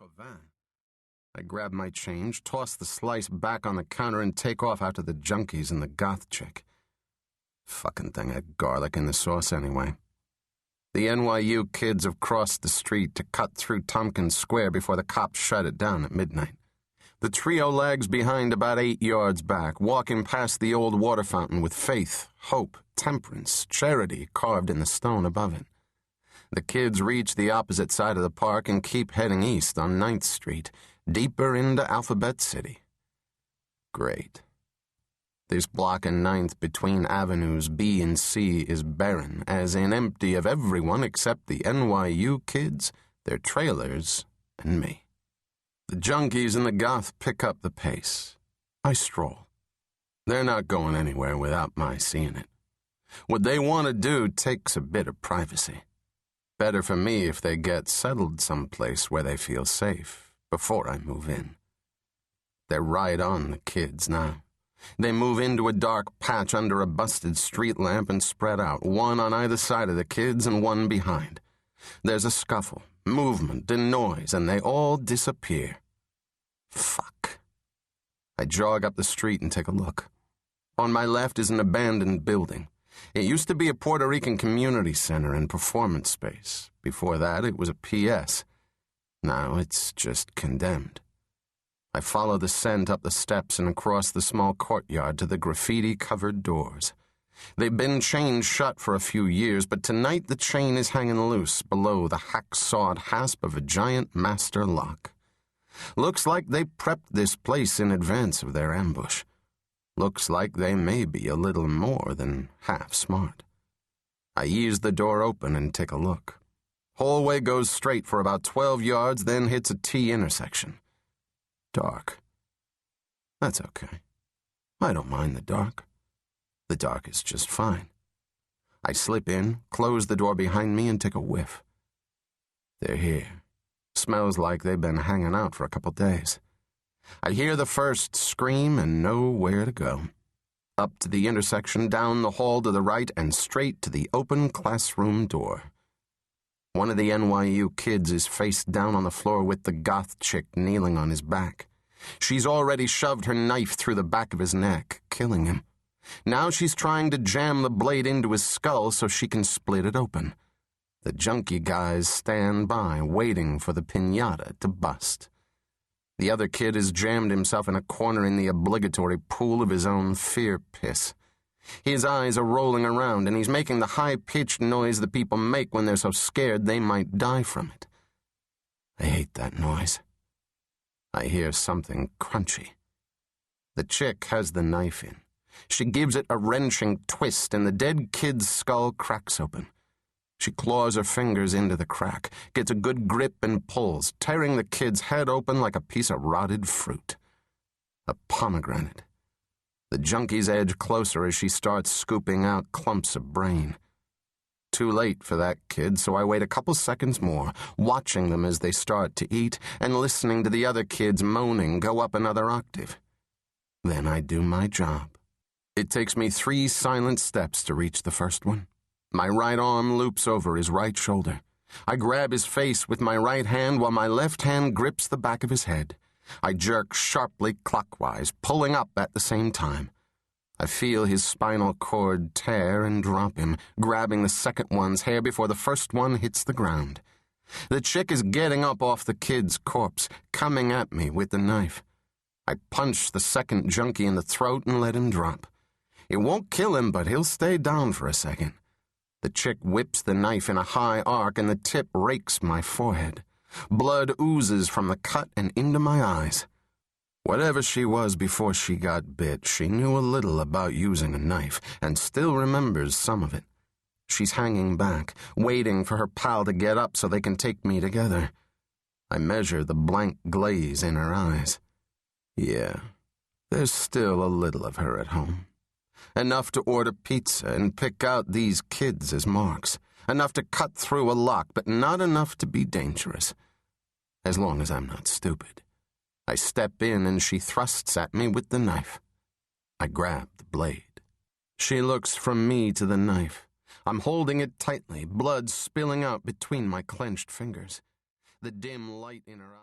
copain. I grab my change, toss the slice back on the counter, and take off after the junkies and the goth chick. Fucking thing had garlic in the sauce anyway. The NYU kids have crossed the street to cut through Tompkins Square before the cops shut it down at midnight. The trio lags behind about 8 yards back, walking past the old water fountain with faith, hope, temperance, charity carved in the stone above it. The kids reach the opposite side of the park and keep heading east on 9th Street, deeper into Alphabet City. Great. This block in 9th between avenues B and C is barren, as in empty of everyone except the NYU kids, their trailers, and me. The junkies and the goth pick up the pace. I stroll. They're not going anywhere without my seeing it. What they want to do takes a bit of privacy. Better for me if they get settled someplace where they feel safe before I move in. They're right on the kids now. They move into a dark patch under a busted street lamp and spread out, one on either side of the kids and one behind. There's a scuffle, movement, and noise, and they all disappear. Fuck. I jog up the street and take a look. On my left is an abandoned building. It used to be a Puerto Rican community center and performance space. Before that, it was a PS. Now it's just condemned. I follow the scent up the steps and across the small courtyard to the graffiti-covered doors. They've been chained shut for a few years, but tonight the chain is hanging loose below the hacksawed hasp of a giant master lock. Looks like they prepped this place in advance of their ambush. Looks like they may be a little more than half smart. I ease the door open and take a look. Hallway goes straight for about 12 yards, then hits a T intersection. Dark. That's okay. I don't mind the dark. The dark is just fine. I slip in, close the door behind me, and take a whiff. They're here. Smells like they've been hanging out for a couple days. I hear the first scream and know where to go. Up to the intersection, down the hall to the right, and straight to the open classroom door. One of the NYU kids is face down on the floor with the goth chick kneeling on his back. She's already shoved her knife through the back of his neck, killing him. Now she's trying to jam the blade into his skull so she can split it open. The junkie guys stand by, waiting for the piñata to bust. The other kid has jammed himself in a corner in the obligatory pool of his own fear piss. His eyes are rolling around, and he's making the high-pitched noise that people make when they're so scared they might die from it. I hate that noise. I hear something crunchy. The chick has the knife in. She gives it a wrenching twist, and the dead kid's skull cracks open. She claws her fingers into the crack, gets a good grip and pulls, tearing the kid's head open like a piece of rotted fruit. A pomegranate. The junkies edge closer as she starts scooping out clumps of brain. Too late for that kid, so I wait a couple seconds more, watching them as they start to eat and listening to the other kids moaning go up another octave. Then I do my job. It takes me 3 silent steps to reach the first one. My right arm loops over his right shoulder. I grab his face with my right hand while my left hand grips the back of his head. I jerk sharply clockwise, pulling up at the same time. I feel his spinal cord tear and drop him, grabbing the second one's hair before the first one hits the ground. The chick is getting up off the kid's corpse, coming at me with the knife. I punch the second junkie in the throat and let him drop. It won't kill him, but he'll stay down for a second. The chick whips the knife in a high arc, and the tip rakes my forehead. Blood oozes from the cut and into my eyes. Whatever she was before she got bit, she knew a little about using a knife, and still remembers some of it. She's hanging back, waiting for her pal to get up so they can take me together. I measure the blank glaze in her eyes. Yeah, there's still a little of her at home. Enough to order pizza and pick out these kids as marks. Enough to cut through a lock, but not enough to be dangerous. As long as I'm not stupid. I step in and she thrusts at me with the knife. I grab the blade. She looks from me to the knife. I'm holding it tightly, blood spilling out between my clenched fingers. The dim light in her eyes.